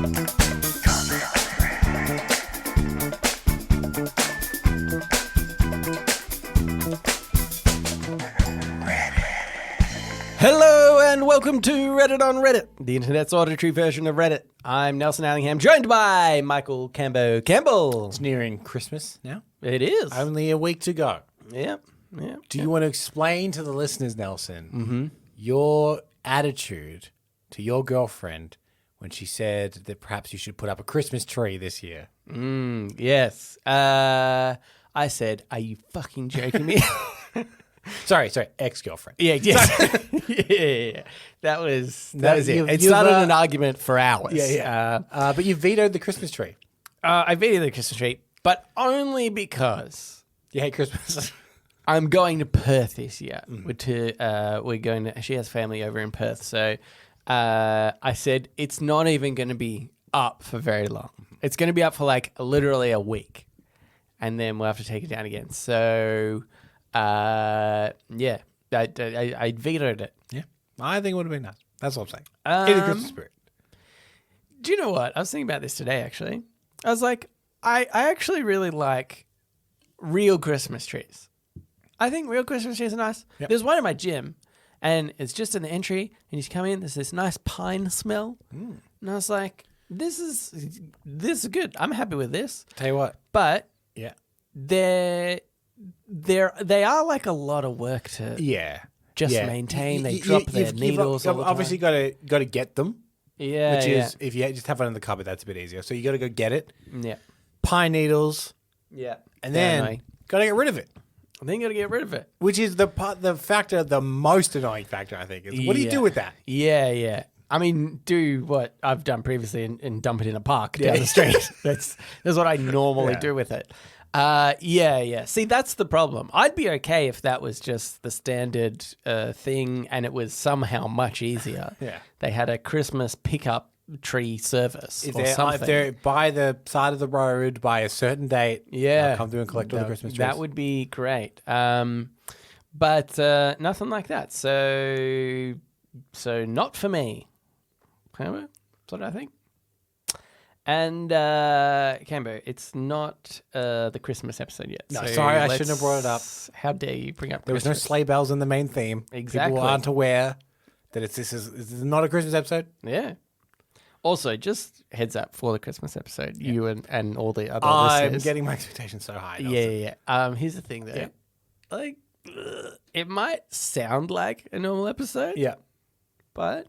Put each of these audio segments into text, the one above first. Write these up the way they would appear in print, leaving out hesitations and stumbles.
Hello and welcome to Reddit on Reddit, the internet's auditory version of Reddit. I'm Nelson Allingham, joined by Michael Cambo Campbell. It's nearing Christmas now. It is. Only a week to go. Yep. Do you want to explain to the listeners, Nelson, your attitude to your girlfriend when she said that perhaps you should put up a Christmas tree this year? Yes. I said, are you fucking joking me? Sorry, ex-girlfriend. Yeah. That was it. It started an argument for hours. But you vetoed the Christmas tree. I vetoed the Christmas tree, but only because You hate Christmas. I'm going to Perth this year. We're going to. She has family over in Perth, so I said it's not even going to be up for very long. It's going to be up for like literally a week, and then we'll have to take it down again. So, I vetoed it. Yeah, I think it would have been nice. That's what I'm saying. In the Christmas spirit. Do you know what? I was thinking about this today, actually. I was like, I actually really like real Christmas trees. I think real Christmas trees are nice. Yep. There's one in my gym, and it's just in the entry, and you come in, there's this nice pine smell. And I was like, this is good. I'm happy with this. Tell you what. But Yeah. they are like a lot of work to maintain. They drop their needles all the time. Obviously got to get them. Yeah, Which is, if you just have one in the cupboard, that's a bit easier. So you got to go get it. Yeah. Pine needles. Yeah. And then got to get rid of it. Then you got to get rid of it. Which is the most annoying factor, I think. Is what do you do with that? Yeah. I mean, do what I've done previously and dump it in a park down the street. That's what I normally do with it. See, that's the problem. I'd be okay if that was just the standard thing and it was somehow much easier. Yeah. They had a Christmas pickup tree service or something. If they're by the side of the road by a certain date, come through and collect all the Christmas trees. That would be great. But nothing like that. So not for me. However, that's what I think. And Cambo, it's not the Christmas episode yet. No, sorry, I shouldn't have brought it up. How dare you bring up There was no sleigh bells in the main theme. Exactly. People aren't aware that this is not a Christmas episode. Yeah. Also, just heads up for the Christmas episode, you and all the other I'm listeners. getting my expectations so high. Yeah. Here's the thing, though. Like, it might sound like a normal episode. Yeah. But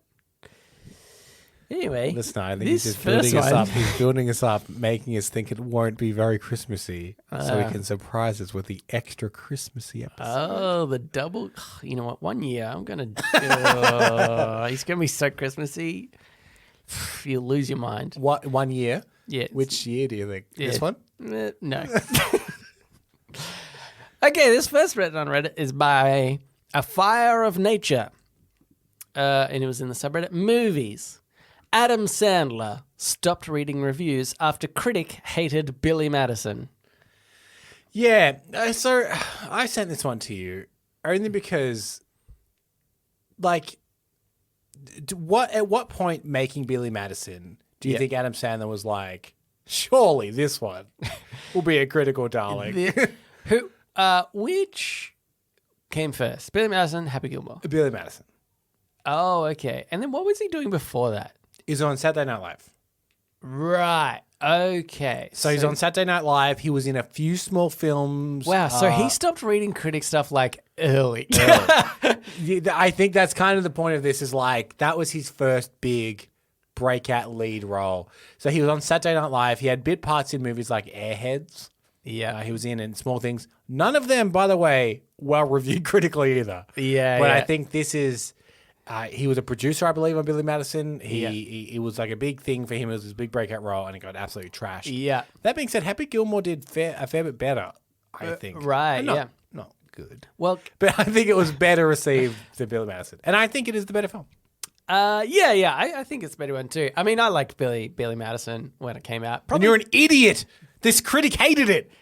anyway, listen, I think he's just building us up. He's building us up, making us think it won't be very Christmassy, so he can surprise us with the extra Christmassy episode. Oh, the double. You know what? 1 year, I'm going to... he's going to be so Christmassy. You'll lose your mind. What, 1 year? Yeah. Which year do you think? Yeah. This one? No. Okay, this first Reddit on Reddit is by A Fire of Nature. And it was in the subreddit Movies. Adam Sandler stopped reading reviews after critic hated Billy Madison. Yeah, so I sent this one to you only because, like, at what point making Billy Madison do you think Adam Sandler was like, surely this one will be a critical darling? Which came first? Billy Madison, Happy Gilmore? Billy Madison. Oh, okay. And then what was he doing before that? He's on Saturday Night Live. Right. Okay. So he's on Saturday Night Live. He was in a few small films. Wow. So he stopped reading critic stuff like early. I think that's kind of the point of this is like that was his first big breakout lead role. So he was on Saturday Night Live. He had bit parts in movies like Airheads. Yeah. He was in small things. None of them, by the way, well reviewed critically either. Yeah. But I think this is... he was a producer, I believe, on Billy Madison. He was like a big thing for him. It was his big breakout role, and it got absolutely trashed. Yeah. That being said, Happy Gilmore did a fair bit better, I think. Right, Not good. Well, but I think it was better received than Billy Madison. And I think it is the better film. I think it's a better one too. I mean, I liked Billy Madison when it came out. And you're an idiot. This critic hated it.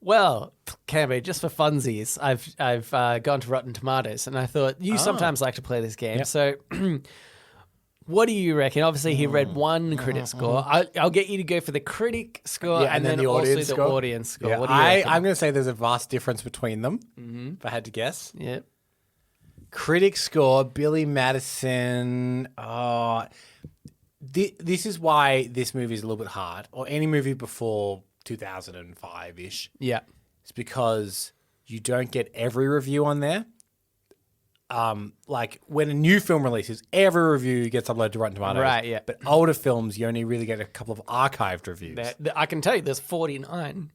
Well, Camby, just for funsies, I've gone to Rotten Tomatoes, and I thought you sometimes like to play this game. Yep. So What do you reckon? Obviously, he read one critic score. I'll get you to go for the critic score and then the also audience the score. audience score. Yeah, What do you reckon? I'm going to say there's a vast difference between them, if I had to guess. Yep. Critic score, Billy Madison. This is why this movie is a little bit hard, or any movie before 2005-ish. Yeah. It's because you don't get every review on there. Like when a new film releases, every review gets uploaded to Rotten Tomatoes. Right, yeah. But older films, you only really get a couple of archived reviews. I can tell you there's 49.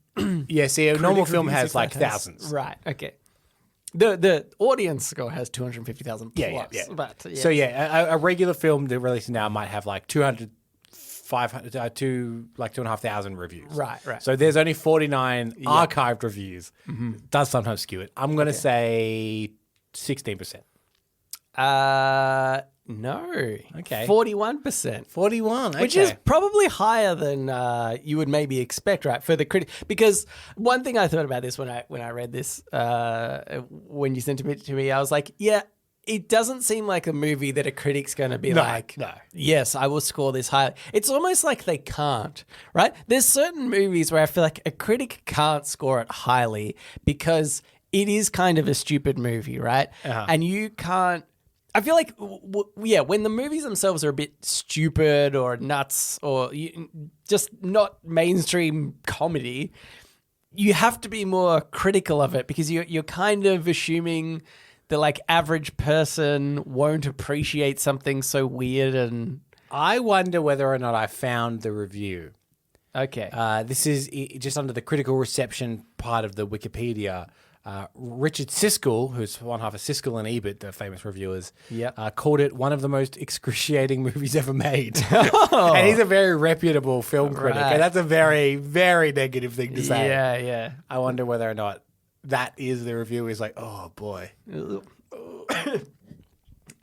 Yeah, see, a normal film reviews, has if like that has- thousands. Right, okay. The audience score has 250,000 plus. Yeah. But, So a regular film that releases now might have like 200, 500, like 2,500 reviews. Right. So there's only 49 archived reviews. It does sometimes skew it. I'm going to say 16%. No. Okay. 41%. 41, okay. Which is probably higher than you would maybe expect, right? For the critic, because one thing I thought about this when I read this, when you sent it to me, I was like, yeah, it doesn't seem like a movie that a critic's going to be like, yes, I will score this high. It's almost like they can't, right? There's certain movies where I feel like a critic can't score it highly because it is kind of a stupid movie, right? And you can't. I feel like, when the movies themselves are a bit stupid or nuts or just not mainstream comedy, you have to be more critical of it because you're kind of assuming the like average person won't appreciate something so weird. And I wonder whether or not I found the review. Okay. This is just under the critical reception part of the Wikipedia. Richard Siskel, who's one half of Siskel and Ebert, the famous reviewers, called it one of the most excruciating movies ever made. And he's a very reputable film critic. And that's a very, very negative thing to say. Yeah. I wonder whether or not that is the review. Is like, oh boy.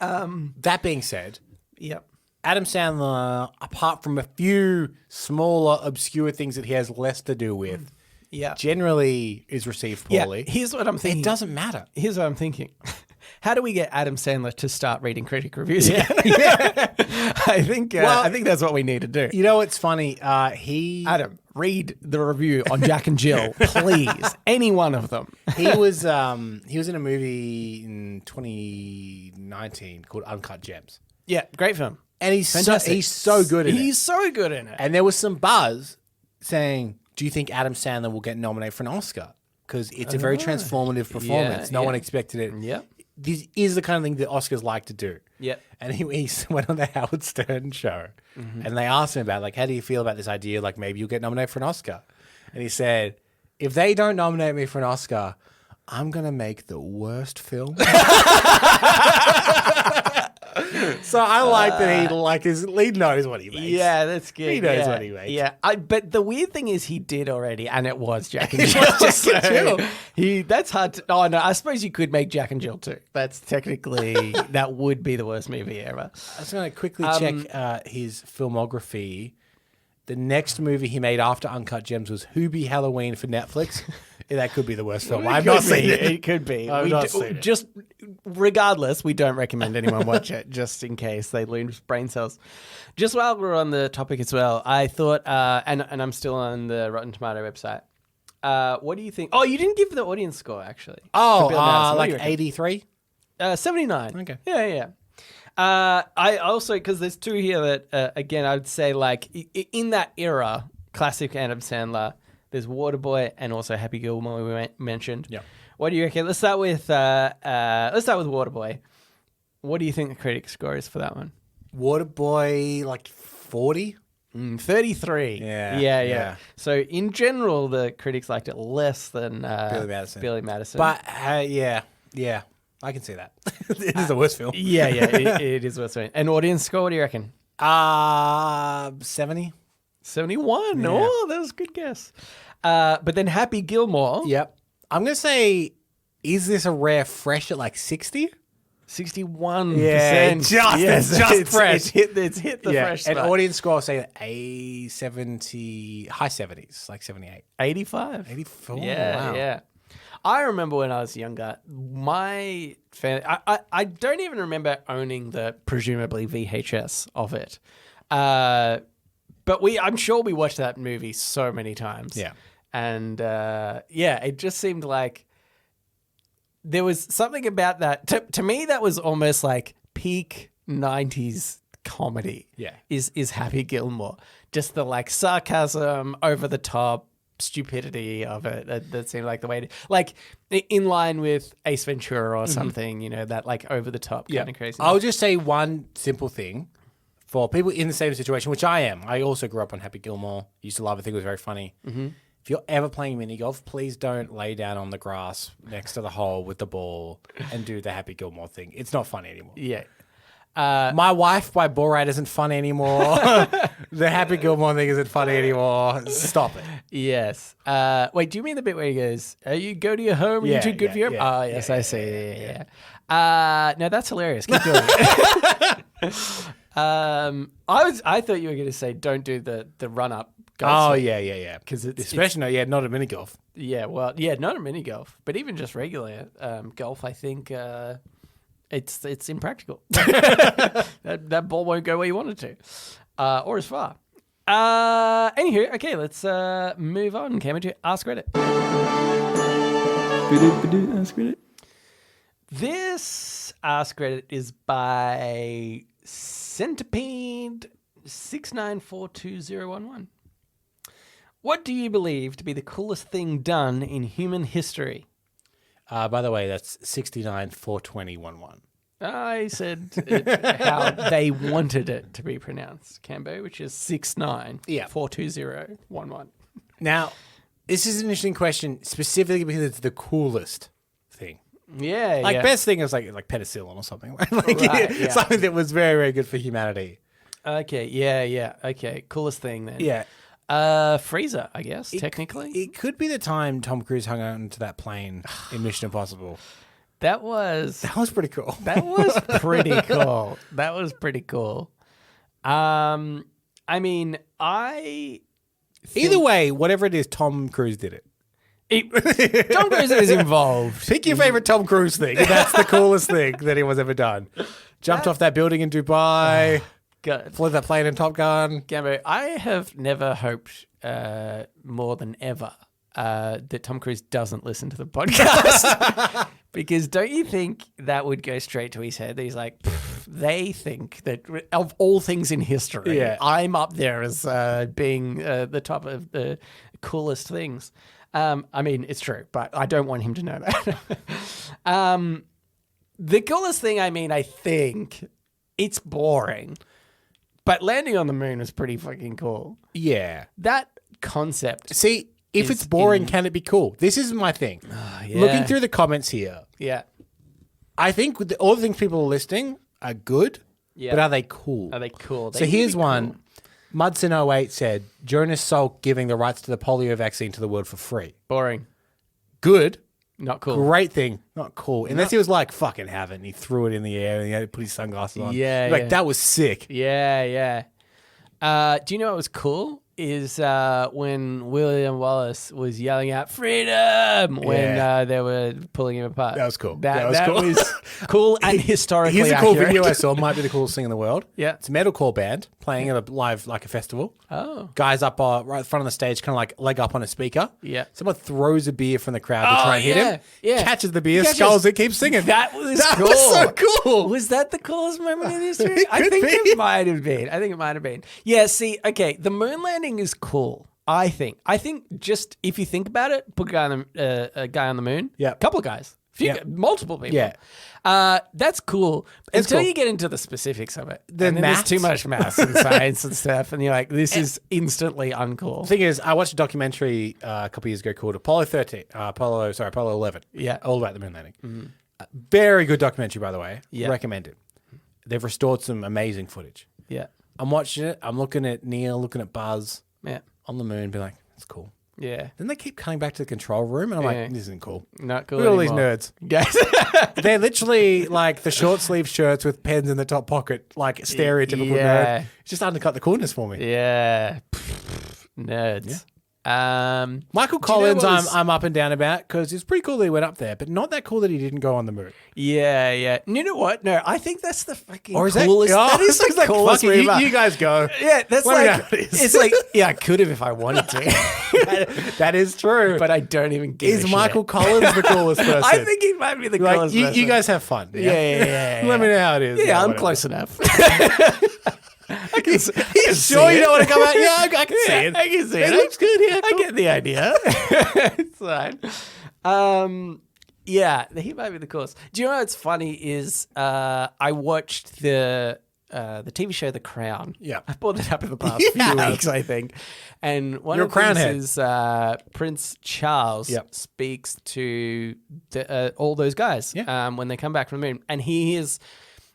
That being said, Yep. Adam Sandler, apart from a few smaller, obscure things that he has less to do with, generally is received poorly. Yeah, here's what I'm thinking. It doesn't matter. Here's what I'm thinking. How do we get Adam Sandler to start reading critic reviews again? I think that's what we need to do. You know what's funny? Adam, read the review on Jack and Jill, please. Any one of them. he was in a movie in 2019 called Uncut Gems. Yeah, great film. And he's so good in it. He's so good in it. And there was some buzz saying, do you think Adam Sandler will get nominated for an Oscar? Because it's a very transformative performance. No one expected it. Yeah. This is the kind of thing that Oscars like to do. Yeah. And he went on the Howard Stern show and they asked him about, like, how do you feel about this idea? Like, maybe you'll get nominated for an Oscar. And he said, if they don't nominate me for an Oscar, I'm going to make the worst film. So I like that his lead knows what he makes. Yeah, that's good. He knows what he makes. Yeah, but the weird thing is he did already, and it was Jack and Jill. That's hard to... Oh, no, I suppose you could make Jack and Jill too. That's technically... that would be the worst movie ever. I was going to quickly check his filmography. The next movie he made after Uncut Gems was Hubie Halloween for Netflix. That could be the worst film. I've not seen it. It could be. I've not seen it. Just regardless, we don't recommend anyone watch it just in case they lose brain cells. Just while we're on the topic as well, I thought, and I'm still on the Rotten Tomato website. What do you think? Oh, you didn't give the audience score actually. Oh, like 83? 79. Okay. Yeah. I also, because there's two here that, again, I would say like in that era, classic Adam Sandler, there's Waterboy and also Happy Gilmore we mentioned. Yeah. What do you reckon? Let's start with Waterboy. What do you think the critic score is for that one? Waterboy, like 40? 33. Yeah. So in general, the critics liked it less than Billy Madison. But yeah, I can see that. It is the worst film. Yeah, it is worth saying. And audience score, what do you reckon? 70. 71. Yeah. Oh, that was a good guess. But then Happy Gilmore. Yep. I'm going to say, is this a rare fresh at like 60? 61%. Yeah, just fresh. It's hit the fresh And spot. audience score, I'll say a 70, high 70s, like 78. 85. 84. Yeah, wow. yeah. I remember when I was younger, my family, I don't even remember owning the presumably VHS of it. But I'm sure we watched that movie so many times. Yeah. And it just seemed like there was something about that. To me, that was almost like peak 90s comedy. Yeah. Is Happy Gilmore. Just the like sarcasm, over the top stupidity of it. That seemed like the way to, like in line with Ace Ventura or something, that like over the top kind of crazy. I'll just say one simple thing for people in the same situation, which I am. I also grew up on Happy Gilmore. Used to love it. I think it was very funny. Mm-hmm. If you're ever playing mini golf, please don't lay down on the grass next to the hole with the ball and do the Happy Gilmore thing. It's not funny anymore. Yeah. My Wife by Borat isn't funny anymore. The Happy Gilmore thing isn't funny anymore. Stop it. Yes. Wait, do you mean the bit where he goes, you go to your home, you're too good for your... Yeah, oh, yes, I see. Yeah. No, that's hilarious. Keep doing it. I thought you were going to say don't do the run-up. Oh, yeah. Because especially not a mini golf. Yeah, well, not a mini golf, but even just regular golf, I think... It's impractical. that ball won't go where you want it to, or as far. Anywho, okay, let's move on. Came to Ask Reddit. Ask Reddit. This Ask Reddit is by Centipede 69420011. What do you believe to be the coolest thing done in human history? By the way, that's 694211. I said how they wanted it to be pronounced, Cambo, which is 69420011. Now, this is an interesting question, specifically because it's the coolest thing. Yeah, best thing is like penicillin or something. Something that was very, very good for humanity. Okay, yeah. Okay, coolest thing then. Yeah. Freezer, I guess, technically. It could be the time Tom Cruise hung onto that plane in Mission Impossible. That was pretty cool. That was pretty cool. That was pretty cool. I mean, Either way, whatever it is, Tom Cruise did it. Tom Cruise is involved. Pick your favorite Tom Cruise thing. That's the coolest thing that anyone's ever done. Jumped off that building in Dubai. Flew that plane in Top Gun. Gambo, I have never hoped more than ever that Tom Cruise doesn't listen to the podcast. Because don't you think that would go straight to his head? That he's like, they think that of all things in history, I'm up there as being the top of the coolest things. I mean, it's true, but I don't want him to know that. The coolest thing, I think it's boring. But landing on the moon was pretty fucking cool. Yeah. That concept. See, if it's boring, can it be cool? This is my thing. Looking through the comments here. Yeah. I think all the things people are listing are good, but are they cool? Are they cool? So here's one. Mudson08 said, Jonas Salk giving the rights to the polio vaccine to the world for free. Boring. Good. Not cool. Great thing. Not cool. Unless he was like, fucking have it. And he threw it in the air and he had to put his sunglasses on. Yeah. Like, that was sick. Yeah. Do you know what was cool? Is when William Wallace was yelling out freedom when they were pulling him apart. That was cool. That was cool and historically Here's a accurate. cool video I saw. Might be the coolest thing in the world. Yeah. It's a metalcore band playing at a live, like a festival. Oh. Guys up right in front of the stage, kind of like leg up on a speaker. Yeah. Someone throws a beer from the crowd to try and hit him. Yeah. Catches the beer, skulls it, keeps singing. That was cool. Was so cool. Was that the coolest moment in history? It I could think be. it might have been. Yeah, see, okay, the moon landing is cool. I think just if you think about it, put a guy on the moon. Yeah. A couple of guys. Multiple people. Yeah. That's cool. It's Until cool. you get into the specifics of it. The and then there's maths. too much maths and science and stuff. And you're like, this is instantly uncool. The thing is, I watched a documentary a couple years ago called Apollo 11. Yeah. All about the moon landing. Mm-hmm. Very good documentary, by the way. Yeah. Recommend it. They've restored some amazing footage. Yeah. I'm watching it. I'm looking at Neil, looking at Buzz. Yeah. On the moon, be like, that's cool. Yeah. Then they keep coming back to the control room, and I'm like, this isn't cool. Not cool. Look at all these anymore. nerds. Guys. They're literally like the short sleeve shirts with pens in the top pocket, like stereotypical nerd. It's just undercut the coolness for me. Yeah. Nerds. Michael do you know Collins, what was- I'm up and down about because it's pretty cool that he went up there, but not that cool that he didn't go on the moon. Yeah. You know what? No, I think that's the fucking Or is coolest. that? That is it's the like, coolest fuck it, move. you guys go. Yeah, that's Let me know like how it is. it's like yeah, I could have if I wanted to, That is true. but I don't even give Is a Michael shit. Collins the coolest person? I think he might be the like, coolest you person. guys have fun. Yeah. Let me know how it is. Yeah, I'm whatever. close enough. Sure, you don't want to come out? Yeah, I can see it. I can see it. It looks good. Yeah, I cool. get the idea. It's fine. Yeah, he might be the coolest. Do you know what's funny is I watched the TV show The Crown. Yeah. I brought it up in the past Yeah. few weeks, I think. And one You're of a the crown things head. is Prince Charles Yep. speaks to all those guys when they come back from the moon. And he is...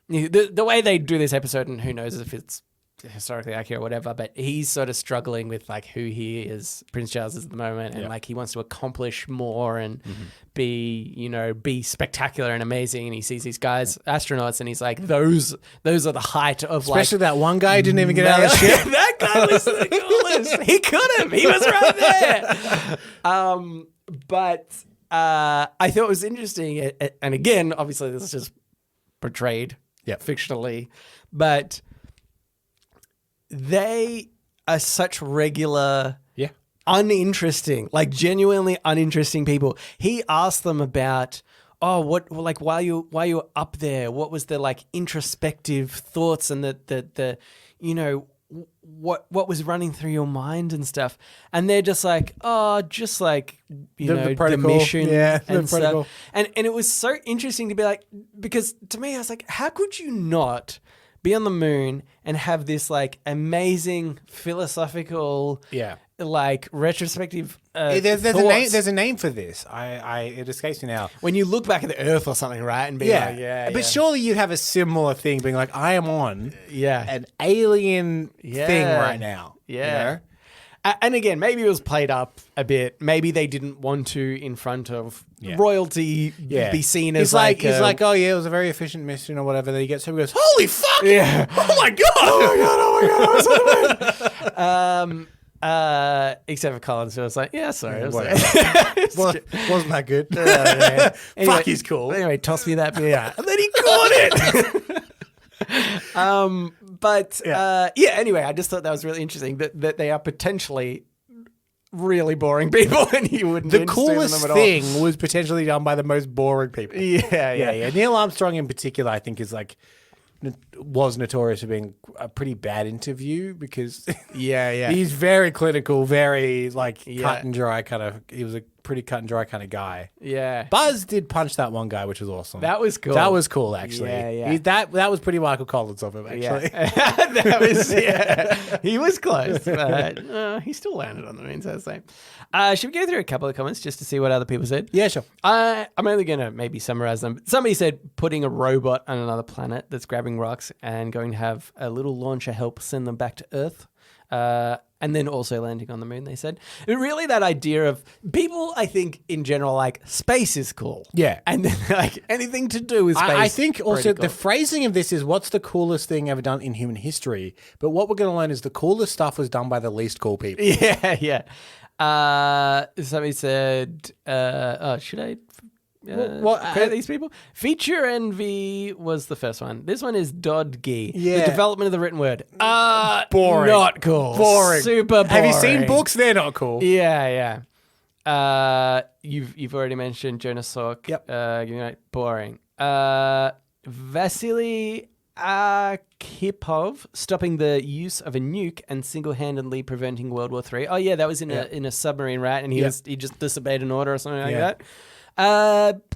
The way they do this episode, and who knows if it's historically accurate or whatever, but he's sort of struggling with like who he is, Prince Charles is at the moment, and like he wants to accomplish more and be spectacular and amazing. And he sees these guys, astronauts, and he's like, those are the height of Especially like that one guy who didn't even get out of the ship. that guy was the coolest. He could have. He was right there. But I thought it was interesting, and again, obviously, this is just portrayed fictionally, but they are such regular, uninteresting, like genuinely uninteresting people. He asked them about, what, like while you up there, what was the like introspective thoughts and the what was running through your mind and stuff, and they're just like, the mission, and stuff. And it was so interesting to be like, because to me I was like, how could you not be on the moon and have this like amazing philosophical, like retrospective. There's a thoughts. name. There's a name for this. It escapes me now. When you look back at the Earth or something, right, and be like, But surely you'd have a similar thing, being like, I am on an alien thing right now. Yeah. You know? And again, maybe it was played up a bit. Maybe they didn't want to, in front of royalty, be seen as he's like, oh yeah, it was a very efficient mission or whatever. Then he gets home and goes, holy fuck! Yeah. Oh my god! Oh my god! I was on the moon. Except for Collins, who was like, yeah, sorry. It was Wasn't that good? Anyway, Fuck, he's cool. Anyway, toss me that beer. And then he caught it. Anyway, I just thought that was really interesting that they are potentially really boring people and you wouldn't The be interested in coolest them at all. thing was potentially done by the most boring people. Yeah. Neil Armstrong in particular, I think, is like was notorious for being a pretty bad interview because he's very clinical, very like cut and dry kind of. He was a pretty cut and dry kind of guy. Yeah. Buzz did punch that one guy, which was awesome. That was cool. That was cool, actually. Yeah. That was pretty Michael Collins of him, actually. That was he was close, but he still landed on the moon, so that's the same. Should we go through a couple of comments just to see what other people said? Yeah, sure. I'm only going to maybe summarize them. Somebody said putting a robot on another planet that's grabbing rocks and going to have a little launcher help send them back to Earth. And then also landing on the moon, they said. And really that idea of people, I think, in general, like, space is cool. Yeah. And then, like, anything to do with space. I think also cool. the phrasing of this is what's the coolest thing ever done in human history? But what we're going to learn is the coolest stuff was done by the least cool people. Yeah. Somebody said, should I... credit these people? Feature envy was the first one. This one is Dodgy. Yeah. The development of the written word. Boring. Not cool. Boring. Super boring. Have you seen books? They're not cool. Yeah. You've already mentioned Jonas Salk. Yep. Boring. Vasily Arkhipov stopping the use of a nuke and single-handedly preventing World War III. Oh yeah, that was in a submarine, right? And he just disobeyed an order or something like that.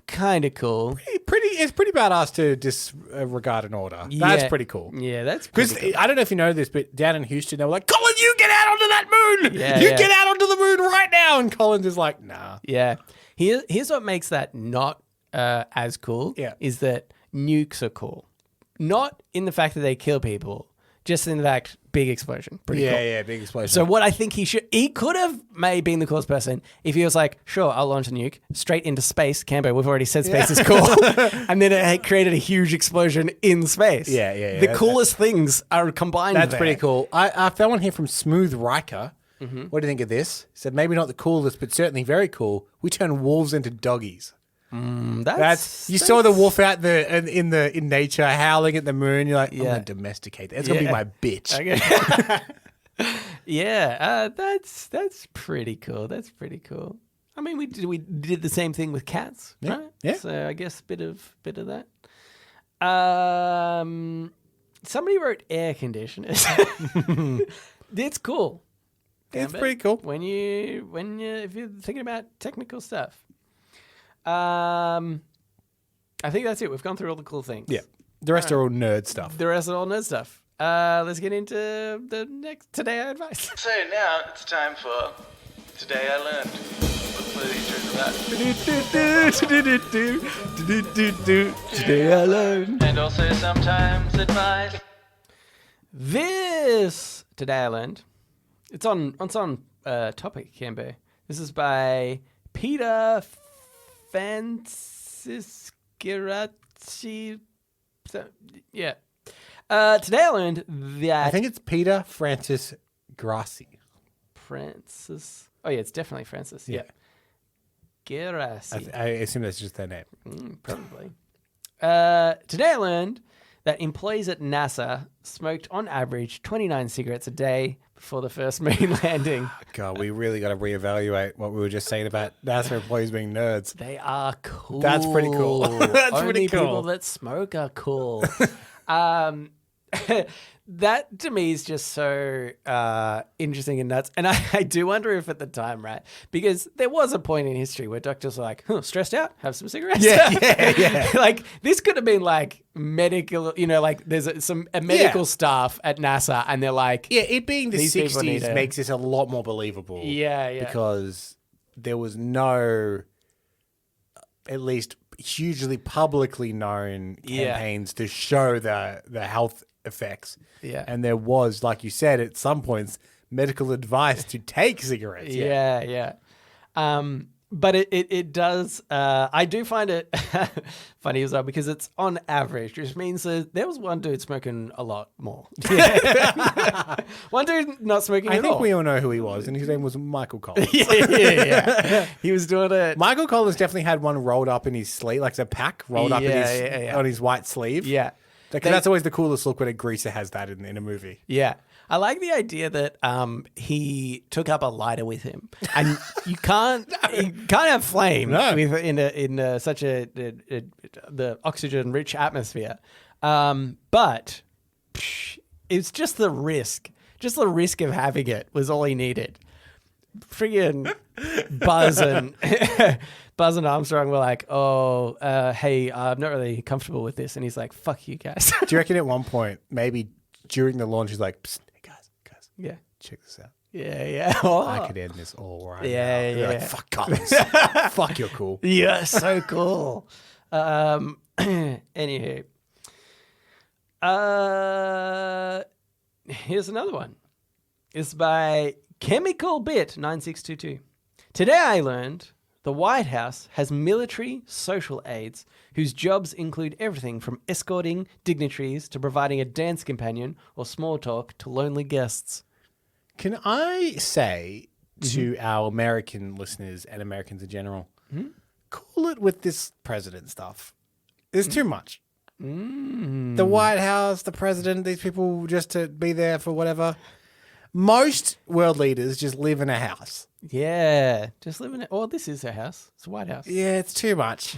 Kind of cool. It's pretty badass to disregard an order. That's pretty cool. Yeah, that's because cool. I don't know if you know this, but down in Houston, they were like, Collins, you get out onto that moon. Yeah. Get out onto the moon right now. And Collins is like, nah. Yeah. Here's what makes that not as cool. Yeah. Is that nukes are cool. Not in the fact that they kill people, just in the fact big explosion. Pretty cool. Yeah, big explosion. So what I think he could have maybe been the coolest person if he was like, sure, I'll launch a nuke straight into space. Cambo, we've already said space is cool. And then it created a huge explosion in space. Yeah. The coolest things are combined That's there. pretty cool. I found one here from Smooth Riker. What do you think of this? He said, maybe not the coolest, but certainly very cool. We turn wolves into doggies. You saw the wolf out in nature howling at the moon. You're like, I'm going to domesticate that. It's going to be my bitch. Okay. Yeah, that's pretty cool. That's pretty cool. I mean, we did the same thing with cats, right? Yeah. So I guess bit of that. Somebody wrote air conditioners. It's cool. It's pretty cool. If you're thinking about technical stuff. I think that's it. We've gone through all the cool things. Yeah. The rest are all nerd stuff. Let's get into the next Today I Advice. So now it's time for Today I Learned. What the intro to that? Today I learned. And also sometimes advice. This Today I Learned. It's on topic, Cambo. This is by Peter Francisciracci. Yeah. Today I learned that... I think it's Peter Francis Grassi. Francis... Oh, yeah, it's definitely Francis. Yeah. Gerasi. I assume that's just their name. Probably. Today I learned that employees at NASA smoked on average 29 cigarettes a day before the first moon landing. God, we really got to reevaluate what we were just saying about NASA employees being nerds. They are cool. That's pretty cool. That's Only pretty cool. people that smoke are cool. That to me is just so interesting and nuts. And I do wonder if at the time, right? Because there was a point in history where doctors were like, stressed out? Have some cigarettes? Yeah. Like this could have been like medical, like there's some medical staff at NASA and they're like... Yeah, it being the These people 60s makes this a lot more believable. Yeah. Because there was no, at least hugely publicly known campaigns to show the health effects. Yeah. And there was, like you said, at some points, medical advice to take cigarettes. Yeah. But it does, I do find it funny as well because it's on average, which means that there was one dude smoking a lot more. One dude not smoking at all. I think we all know who he was, and his name was Michael Collins. Yeah. He was doing it. Michael Collins definitely had one rolled up in his sleeve, like a pack rolled up in on his white sleeve. Yeah. That's always the coolest look when a greaser has that in a movie. Yeah. I like the idea that he took up a lighter with him, and you can't have flame in such the oxygen rich atmosphere. But it's just the risk of having it was all he needed. Friggin' Buzz and Armstrong were like, hey, I'm not really comfortable with this, and he's like, fuck you guys. Do you reckon at one point, maybe during the launch, he's like, psst, hey guys, yeah, check this out. Yeah. I could end this all right. Yeah. You're like, fuck Collins. Fuck, you're cool. Yeah, so cool. Anywho, here's another one. It's by Chemical Bit 9622. Today I learned the White House has military social aides whose jobs include everything from escorting dignitaries to providing a dance companion or small talk to lonely guests. Can I say to our American listeners and Americans in general, cool it with this president stuff. There's too much. The White House, the president, these people just to be there for whatever. Most world leaders just live in a house. Yeah, just live in it. Oh, this is her house. It's a White House. Yeah, it's too much.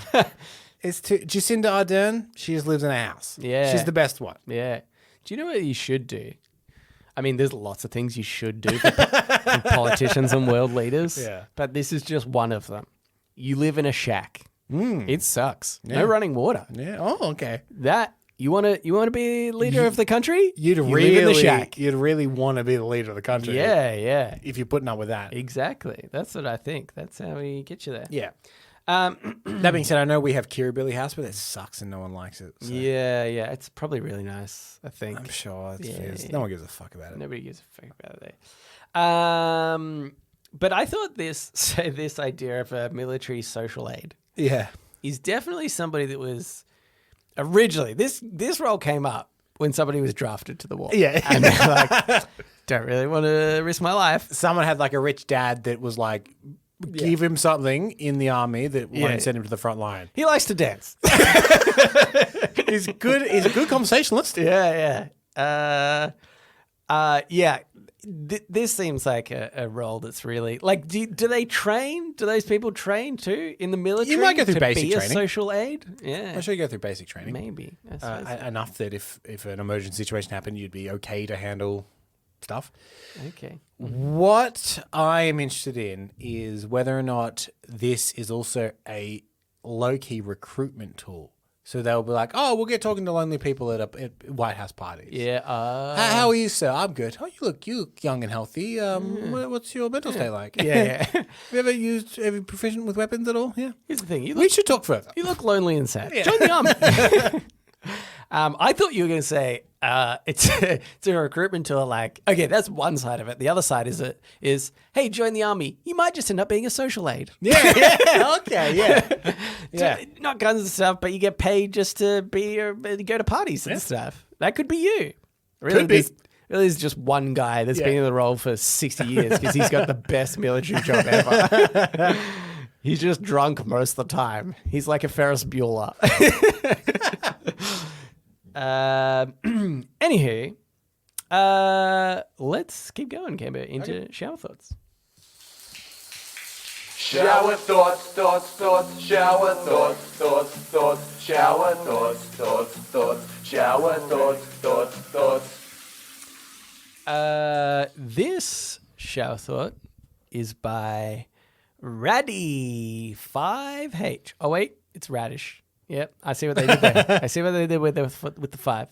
It's too. Jacinda Ardern, she just lives in a house. Yeah. She's the best one. Yeah. Do you know what you should do? I mean, there's lots of things you should do for politicians and world leaders. Yeah. But this is just one of them. You live in a shack. It sucks. Yeah. No running water. Yeah. Oh, okay. You want to be leader of the country? You live in the shack. You'd really want to be the leader of the country. Yeah. If you're putting up with that. Exactly. That's what I think. That's how we get you there. Yeah. That being said, I know we have Kirribilli House, but it sucks and no one likes it. So. Yeah. It's probably really nice, I think. I'm sure it is. No one gives a fuck about it. Nobody gives a fuck about it there. But I thought this idea of a military social aid Yeah. is definitely somebody that was originally this role came up when somebody was drafted to the war. Yeah. And they're like, don't really want to risk my life. Someone had like a rich dad that was like, give him something in the army that won't send him to the front line. He likes to dance. He's good. He's a good conversationalist. Yeah. This seems like a role that's really like. Do they train? Do those people train too in the military? You might go through to basic be training. a social aid. Yeah, I'm sure you go through basic training. maybe I suppose so. Enough that if an emergency situation happened, you'd be okay to handle stuff. Okay. What I am interested in is whether or not this is also a low-key recruitment tool. So they'll be like, oh, we'll get talking to lonely people at White House parties. Yeah. How are you, sir? I'm good. Oh, you look young and healthy. What's your mental state like? Yeah. Have you ever are you proficient with weapons at all? Yeah. Here's the thing. We should talk further. You look lonely and sad. Join the army. I thought you were going to say it's a recruitment tool. Like, okay, that's one side of it. The other side is hey, join the army. You might just end up being a social aid. Yeah. Okay. Yeah. Yeah. Not guns and stuff, but you get paid just to go to parties and stuff. That could be you. Really, Could be. Really, is just one guy that's been in the role for 60 years because he's got the best military job ever. He's just drunk most of the time. He's like a Ferris Bueller. Anywho, let's keep going, Camber, into shower thoughts. Shower thoughts, shower thoughts, shower thoughts, shower thoughts. This shower thought is by Raddy5H. Oh wait, it's Radish. Yep, I see what they did there. I see what they did with the 5.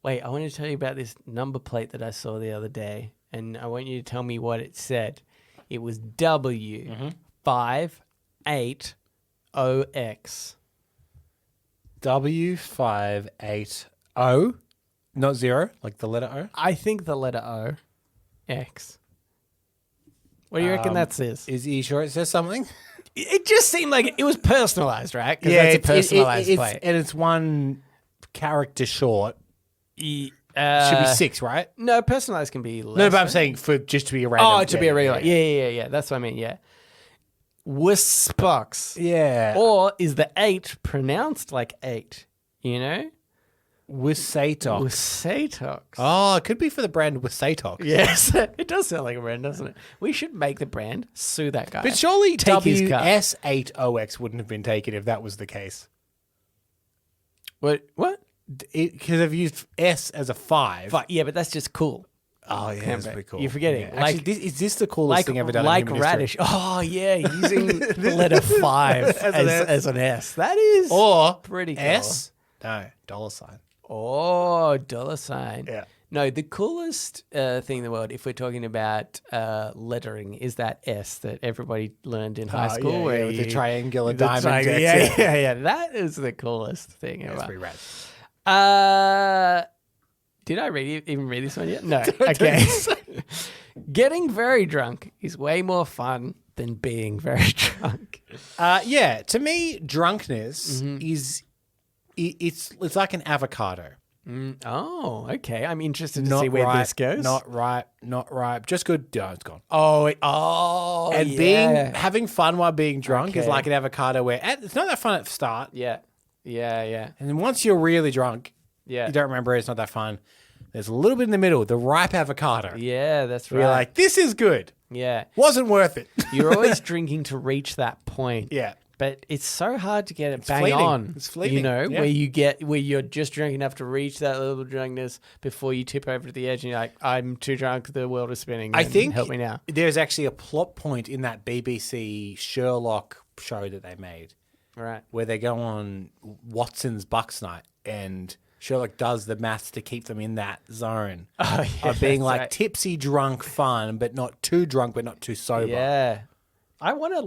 Wait, I want to tell you about this number plate that I saw the other day, and I want you to tell me what it said. It was W580X. W580, not 0, like the letter O. I think the letter O, X. What do you reckon that says? Is he sure it says something? It just seemed like it was personalized, right? Because that's a personalized plate. And it's one character short. Should Should be 6, right? No, personalized can be less. No, but I'm saying for just to be a random. Oh, to be a regular. Yeah. That's what I mean, yeah. Wispox. Yeah. Or is the 8 pronounced like 8? You know? Wisatox. Wisatox. Oh, it could be for the brand Wisatox. Yes. It does sound like a brand, doesn't it? We should make the brand, sue that guy. But surely Take his cut. WS8OX wouldn't have been taken if that was the case. What? Because they've used S as a 5. Yeah, but that's just cool. Oh, yeah, that's pretty cool. You're forgetting. Yeah. Actually, is this the coolest thing ever done Like in human Radish. history? Oh, yeah, using the letter 5 as an S. That is Or pretty cool. S? No, $sign. Oh, $sign. Yeah. No, the coolest thing in the world, if we're talking about lettering, is that S that everybody learned in high school. Yeah, where with the triangular the diamond. triangle- X, yeah. That is the coolest thing ever. That's pretty rad. Did I even read this one yet? No. Okay. Getting very drunk is way more fun than being very drunk. Yeah, to me, drunkenness is it's like an avocado. Oh, okay. I'm interested to see where this goes. Not ripe. Just good. Yeah, it's gone. Oh, And yeah. having fun while being drunk is Okay. like an avocado where it's not that fun at the start. Yeah. And then once you're really drunk, Yeah. you don't remember it, it's not that fun. There's a little bit in the middle, the ripe avocado. Yeah, that's Where right. you're like, this is good. Yeah. Wasn't worth it. You're always drinking to reach that point. Yeah. But it's so hard to get it bang fleeting. on. It's fleeting, You know, yeah. where you're just drunk enough to reach that level of drunkenness before you tip over to the edge and you're like, I'm too drunk, the world is spinning. I think help me now. there's actually a plot point in that BBC Sherlock show that they made Right. where they go on Watson's Bucks Night and Sherlock does the maths to keep them in that zone of being that's like right. tipsy, drunk, fun, but not too drunk, but not too sober. Yeah. I want to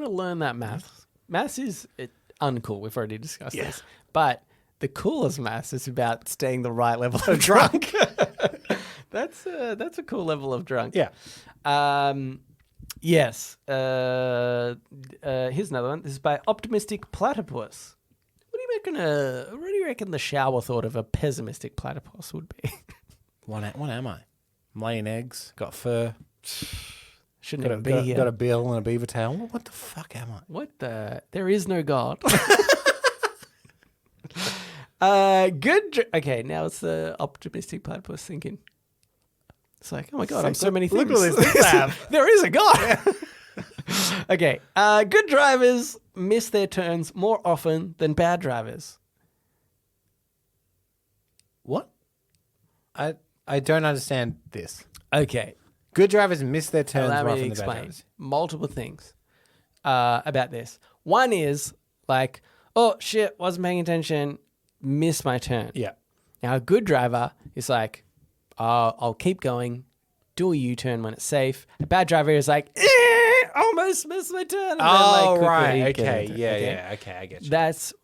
learn that maths. Maths is uncool. We've already discussed this. But the coolest maths is about staying the right level of drunk. That's a cool level of drunk. Yeah. Yes. Here's another one. This is by Optimistic Platypus. What do you do you reckon the shower thought of a pessimistic platypus would be? What am I? I'm laying eggs, got fur, Shouldn't even be here. got a bill and a beaver tail. What the fuck am I? What the? There is no God. Okay, now it's the optimistic platypus thinking. It's like, oh my God, I'm so many things. Look at all these things I have. There is a God. Okay, good drivers miss their turns more often than bad drivers. What? I don't understand this. Okay, Good drivers miss their turns allow more me to often than bad explain drivers. multiple things about this. One is like, oh shit, wasn't paying attention, missed my turn. Yeah. Now, a good driver is like, I'll keep going, do a U-turn when it's safe. A bad driver is like, almost missed my turn. And Oh, then, like, right. quickly get Okay. into it. Yeah. Okay, I get you. That's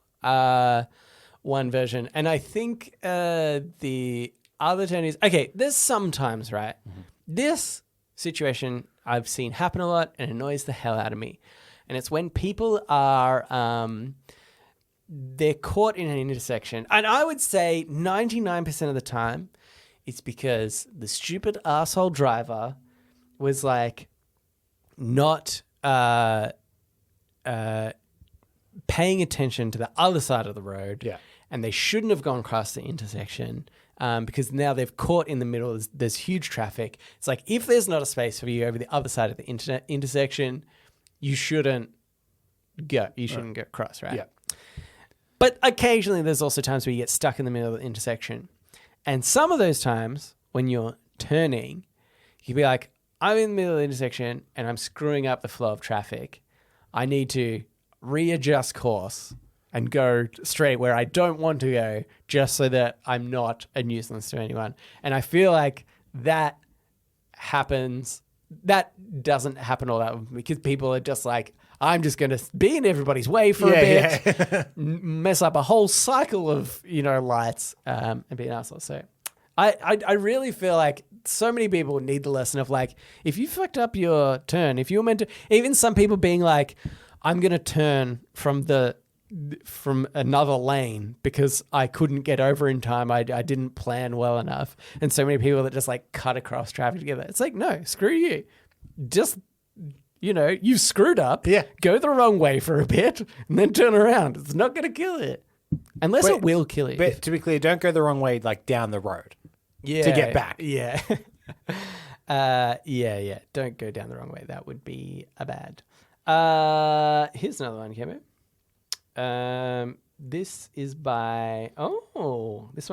one version. And I think the other turn is, okay, there's sometimes, right? Mm-hmm. This situation I've seen happen a lot and annoys the hell out of me. And it's when people are, they're caught in an intersection. And I would say 99% of the time, it's because the stupid asshole driver was like not paying attention to the other side of the road. Yeah. And they shouldn't have gone across the intersection because now they've caught in the middle. There's huge traffic. It's like if there's not a space for you over the other side of the intersection, you shouldn't go. You shouldn't go across, right? Yeah. But occasionally there's also times where you get stuck in the middle of the intersection. And some of those times when you're turning, you can be like, I'm in the middle of the intersection and I'm screwing up the flow of traffic. I need to readjust course and go straight where I don't want to go just so that I'm not a nuisance to anyone. And I feel like that happens. That doesn't happen all that often because people are just like, I'm just going to be in everybody's way for a bit, mess up a whole cycle of, lights and be an asshole. So I really feel like so many people need the lesson of like, if you fucked up your turn, if you were meant to, even some people being like, I'm going to turn from another lane because I couldn't get over in time. I didn't plan well enough. And so many people that just like cut across traffic together. It's like, no, screw you. Just, you've screwed up. Yeah. Go the wrong way for a bit and then turn around. It's not going to kill it. Unless it will kill it. But to be clear, don't go the wrong way, like down the road. Yeah. To get back. Yeah. Yeah. Don't go down the wrong way. That would be a bad. Here's another one, Kevin. This one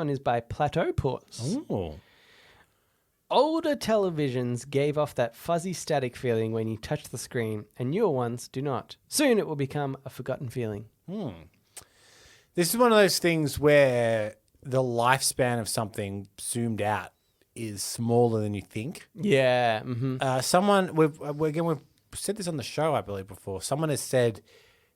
is by Platypus. Oh. Older televisions gave off that fuzzy static feeling when you touch the screen, and newer ones do not. Soon it will become a forgotten feeling. This is one of those things where the lifespan of something zoomed out is smaller than you think. Yeah. Mm-hmm. We've said this on the show, I believe, before. Someone has said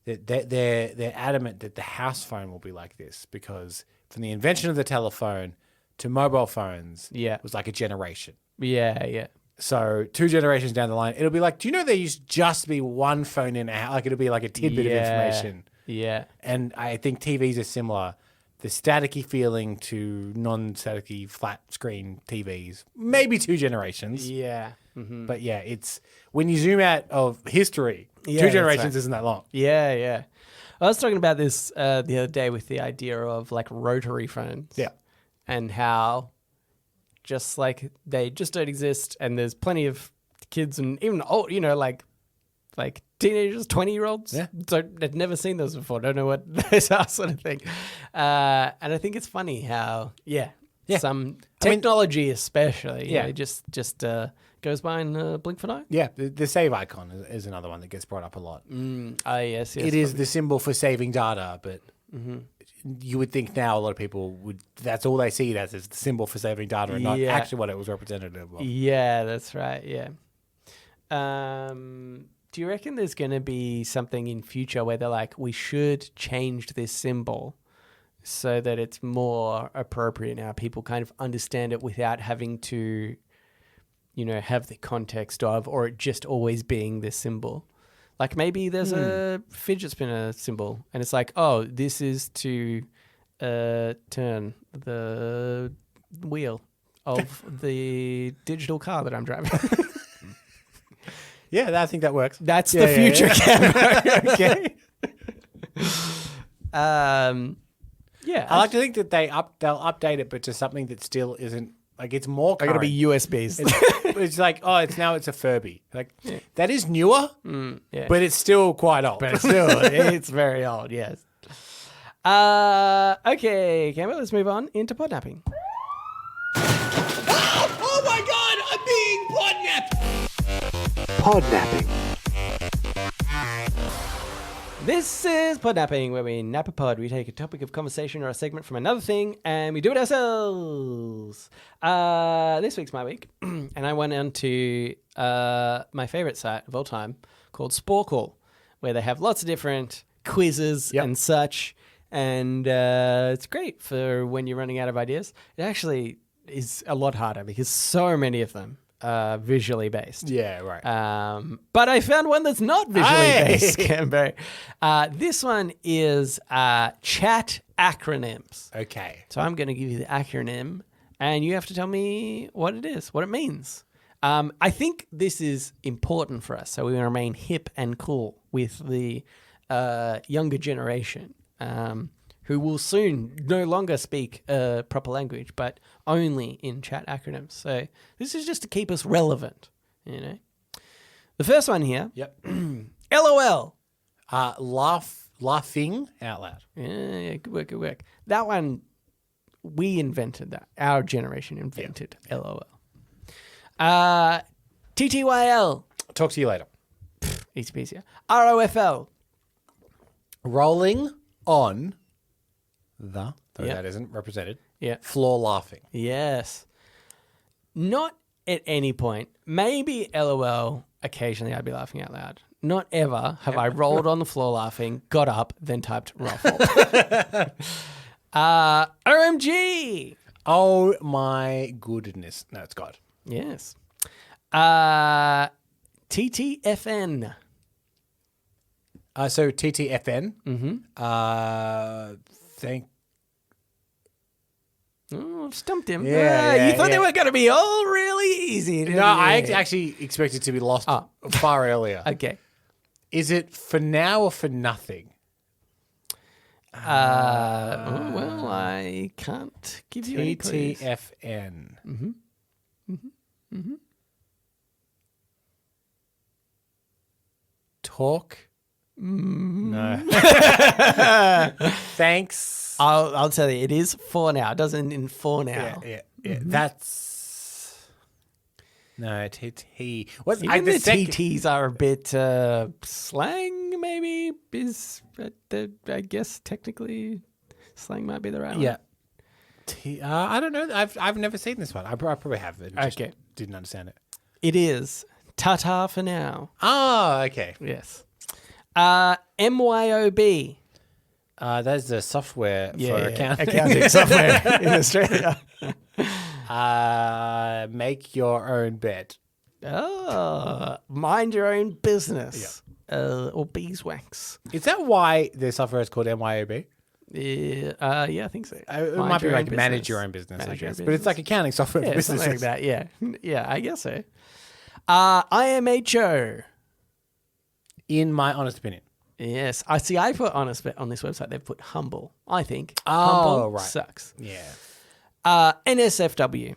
that they're adamant that the house phone will be like this because from the invention of the telephone to mobile phones was like a generation. Yeah. So 2 generations down the line, it'll be like, do you know there used just to be one phone in a house? Like it'll be like a tidbit of information. Yeah. And I think TVs are similar. The staticky feeling to non-staticky flat screen TVs, maybe 2 generations. Yeah. Mm-hmm. But yeah, it's when you zoom out of history, 2 that's generations right. isn't that long. Yeah. I was talking about this the other day with the idea of like rotary phones. Yeah. And how just like they just don't exist. And there's plenty of kids and even old, like teenagers, 20-year-olds. Yeah. So I've never seen those before. Don't know what those are, sort of thing. And I think it's funny how, some technology especially, just goes by in blink of an eye. Yeah, the save icon is another one that gets brought up a lot. Yes. It is the symbol for saving data, but you would think now a lot of people that's all they see it as is the symbol for saving data and not actually what it was representative of. Yeah, that's right. Yeah. Do you reckon there's going to be something in future where they're like, we should change this symbol so that it's more appropriate now? People kind of understand it without having to, have the context of, or it just always being this symbol. Like maybe there's a fidget spinner symbol, and it's like, oh, this is to turn the wheel of the digital car that I'm driving. Yeah, I think that works. That's the future camera. Okay. Yeah. I like to think that they'll update it, but to something that still isn't like it's more. I Current. gotta be USBs. It's like it's a Furby. Like that is newer, yeah. but it's still quite old. But still, it's very old. Yes. Okay, Campbell. Let's move on into podnapping. Oh my God! I'm being podnapped. Podnapping. This is Podnapping, where we nap a pod. We take a topic of conversation or a segment from another thing, and we do it ourselves. This week's my week, and I went on to my favorite site of all time called Sporkle, where they have lots of different quizzes and such, and it's great for when you're running out of ideas. It actually is a lot harder because so many of them are visually based. Yeah, right. But I found one that's not visually based, Cambo. This one is chat acronyms. Okay. So I'm going to give you the acronym, and you have to tell me what it is, what it means. I think this is important for us, so we remain hip and cool with the younger generation, who will soon no longer speak proper language, but only in chat acronyms. So this is just to keep us relevant, you know. The first one here. Yep. LOL. Laughing out loud. Yeah, good work, good work. That one, we invented that. Our generation invented LOL. TTYL. Talk to you later. Easy peasy. ROFL. Rolling on though Yep. that isn't represented. Yeah. Floor laughing. Yes. Not at any point. Maybe LOL, occasionally I'd be laughing out loud. Not ever have I rolled on the floor laughing, got up, then typed ruffle. OMG. Oh my goodness. No, it's God. Yes. TTFN. So TTFN. Mm-hmm. Thank. Oh, stumped him. Yeah, you thought they were going to be all really easy. Didn't No, I you? actually expected to be lost far earlier. Okay. Is it for now or for nothing? Well, I can't give you any clues. TTFN. Talk. No. Thanks. I'll tell you, it is for now. It doesn't in for now. Yeah. That's no TT. What? Even the TTs are a bit slang, maybe. I guess technically slang might be the right one. Yeah. I don't know. I've never seen this one. I probably have. Just Okay. Didn't understand it. It is ta-ta for now. Oh, okay. Yes. MYOB. That's the software for accounting. Accounting software in Australia. Make your own bed. Oh, mind your own business. Or beeswax. Is that why the software is called MYOB? Yeah, I think so. It might be like manage your own business, I Manage your own guess. But it's like accounting software for Yeah, businesses. something like that. Yeah, yeah, I guess so. IMHO. In my honest opinion. Yes, I see. I put honest, but on this website they've put humble. I think Oh, humble right. sucks. Yeah. NSFW.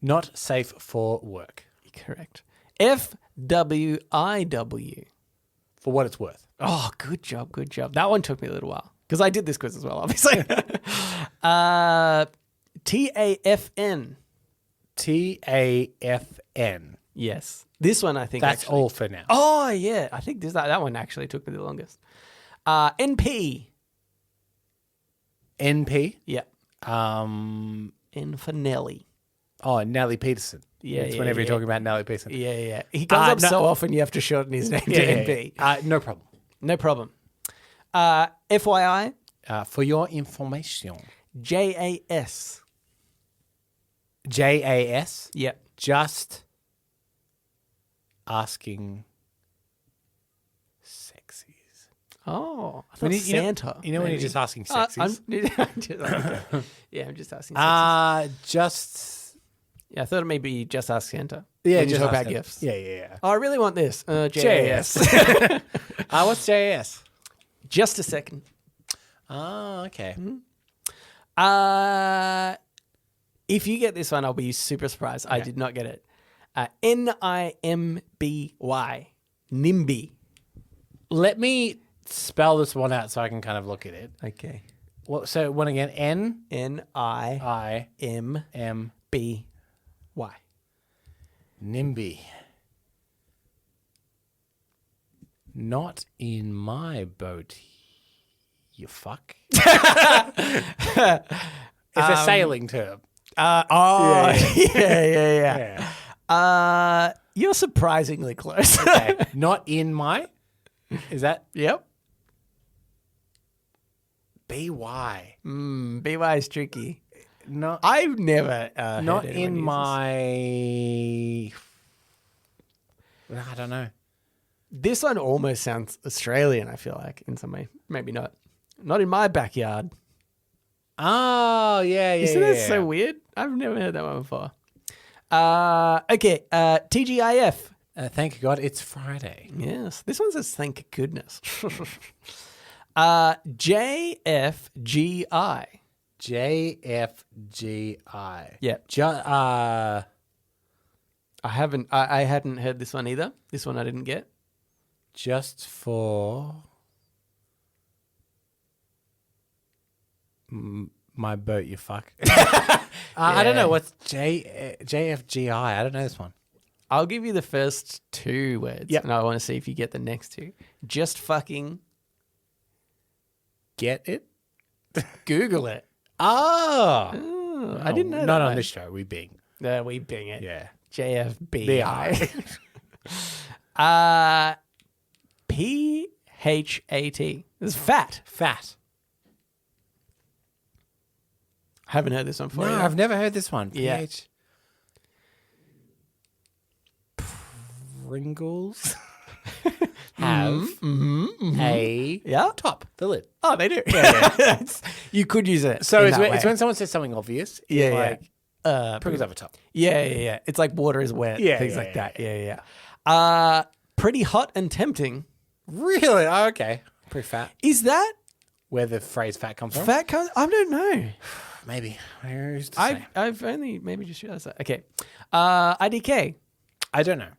Not safe for work. Correct. FWIW. For what it's worth. Oh, good job, good job. That one took me a little while because I did this quiz as well, obviously. TAFN. TAFN. Yes, this one I think That's actually. all for now. Oh yeah, I think that one actually took me the longest. NP. NP. Yeah. N for Nelly. Oh, Nelly Peterson. Yeah, It's yeah, whenever yeah. you're talking about Nelly Peterson. Yeah. He comes up no- so often you have to shorten his name to NP. No problem. No problem. FYI. For your information. JAS. JAS. Yep. Just asking sexies. Oh, I thought When Santa. You know when you're maybe. just asking sexies? I'm just asking sexies. Just Yeah, I thought it may be just ask Santa. yeah, when you just talk ask about it. gifts. Yeah. Oh, I really want this. JAS. JAS. What's JAS? Just a second. Oh, okay. If you get this one, I'll be super surprised. I did not get it. NIMBY. NIMBY. Let me spell this one out so I can kind of look at it. Okay. Well, so one again. NIMBY. M. NIMBY. Not in my boat, you fuck. It's a sailing term. Yeah. You're surprisingly close. Okay. Not in my. Is that Yep. BY? BY is tricky. Not I've never heard not anyone in use my. I don't know. This one almost sounds Australian, I feel like, in some way. Maybe not. Not in my backyard. Oh yeah. Isn't that so weird? I've never heard that one before. Okay. TGIF. Thank God it's Friday. Yes. This one says thank goodness. JFGI. JFGI. Yeah. I hadn't heard this one either. This one I didn't get. Just for my boat, you fuck. I don't know what's JFGI. I don't know this one. I'll give you the first two words, Yep. and I want to see if you get the next two. Just fucking Get it? Google it. Oh. I didn't know Not that on one. this show. We bing. We bing it. Yeah. JFBI. PHAT. This is fat. Fat. Haven't heard this one before. No, either. I've never heard this one. Yeah. PH. Pringles have a Yeah. top, the lid. Oh, they do. You could use it. So in it's that when, way. it's when someone says something obvious. Yeah, like yeah. Pringles have a top. Yeah. It's like water is wet. Yeah, things yeah, like that. yeah. Yeah. Pretty hot and tempting. Really? Oh, okay. Pretty fat. Is that Where the phrase fat comes from? fat? I don't know. Maybe. Who's to say? I've only maybe just realized that. Okay. IDK. I don't know.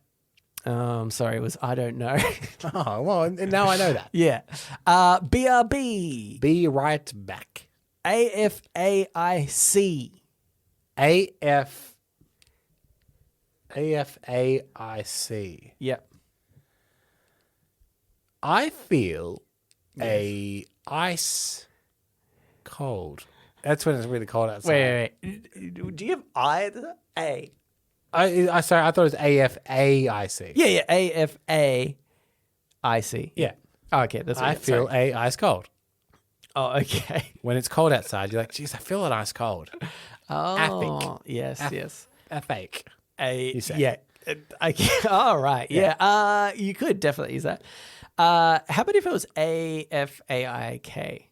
Sorry, it was I don't know. Oh, well, now I know that. Yeah. BRB. Be right back. AFAIC. AFAIC. Yep. I feel a ice cold. That's when it's really cold outside. Wait. Do you have I at the A? Sorry, I thought it was AFAIC. Yeah. AFAIC. Yeah. Oh, okay. That's what I feel a ice cold. Oh, okay. When it's cold outside, you're like, geez, I feel it ice cold. Oh, Athic. yes. A fake. A You say. yeah. Oh, right. Yeah. You could definitely use that. How about if it was AFAIK?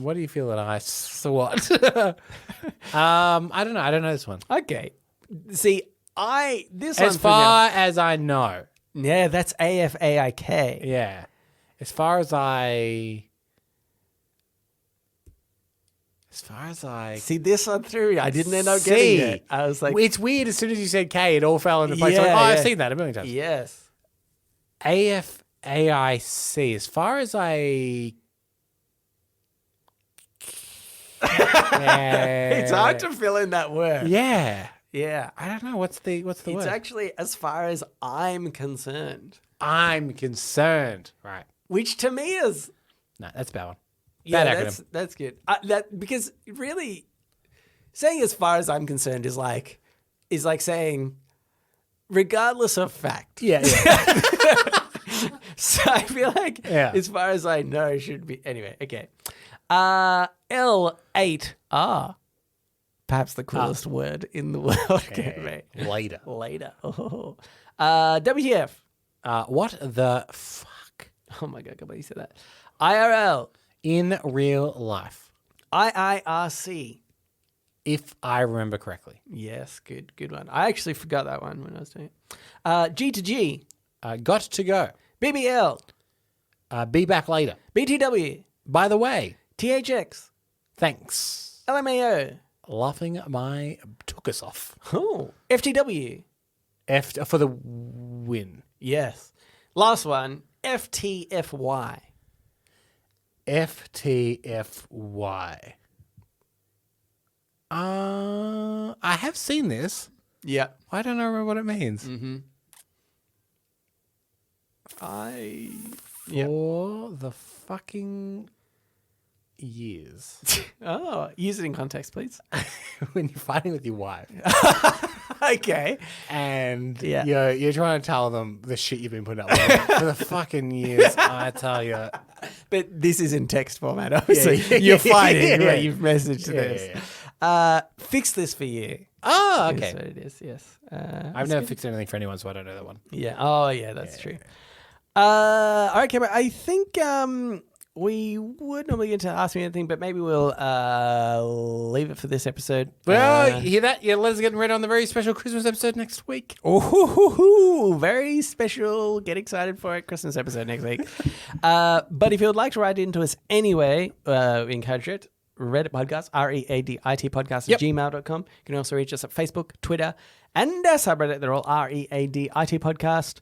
What do you feel at ice? What? I don't know. I don't know this one. Okay. See, this As one far as I know. yeah, that's AFAIK. Yeah. As far as I See, this one through me. I didn't end up getting it. I was like, it's weird. As soon as you said K, it all fell into place. Yeah, Like, I've yeah. seen that a million times. yes. AFAIC. As far as I, It's hard to fill in that word. Yeah. Yeah. I don't know what's the It's word. actually as far as I'm concerned, I'm concerned. Right. which to me is No, that's a bad one. yeah, Bad acronym. that's good. Because really saying as far as I'm concerned is like saying regardless of fact. Yeah. So I feel like Yeah. as far as I know should be anyway. Okay. L8R. Perhaps the coolest word in the world. Later. Later. Oh. WTF. What the fuck? Oh my God, I can't believe you said that. IRL. In real life, IIRC. if I remember correctly. Yes, good one. I actually forgot that one when I was doing it. G to G. Got to go. BBL. Be back later. BTW. By the way, THX. thanks. LMAO. Laughing my took us off. Oh. FTW. F for the win. Yes. Last one. FTFY. FTFY. I have seen this. Yeah. I don't know remember what it means. For the fucking years. Oh, use it in context, please. When you're fighting with your wife Okay. and Yeah. you're trying to tell them the shit you've been putting up with for the fucking years, I tell you. But this is in text format, obviously. Yeah. You're fighting, Yeah. but you've messaged this. Fix this for you. Oh, That's okay. what it is, yes. I've never fixed anything for anyone, so I don't know that one. Yeah. Oh, yeah, that's true. All right, Cameron, I think we would normally get to ask me anything, but maybe we'll leave it for this episode. Well, you hear that? Yeah, Liz getting ready on the very special Christmas episode next week. Oh, very special. Get excited for it. Christmas episode next week. But if you would like to write into us anyway, we encourage it. Reddit podcast, READIT podcast at gmail.com. You can also reach us at Facebook, Twitter, and our subreddit. They're all READIT podcast.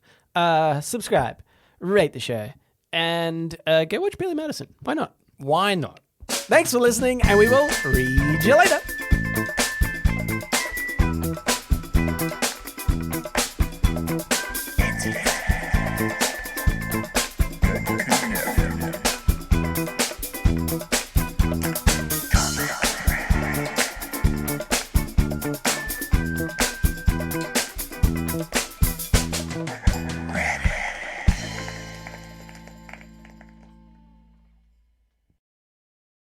Subscribe, rate the show, and go watch Billy Madison. Why not? Why not? Thanks for listening, and we will read you later.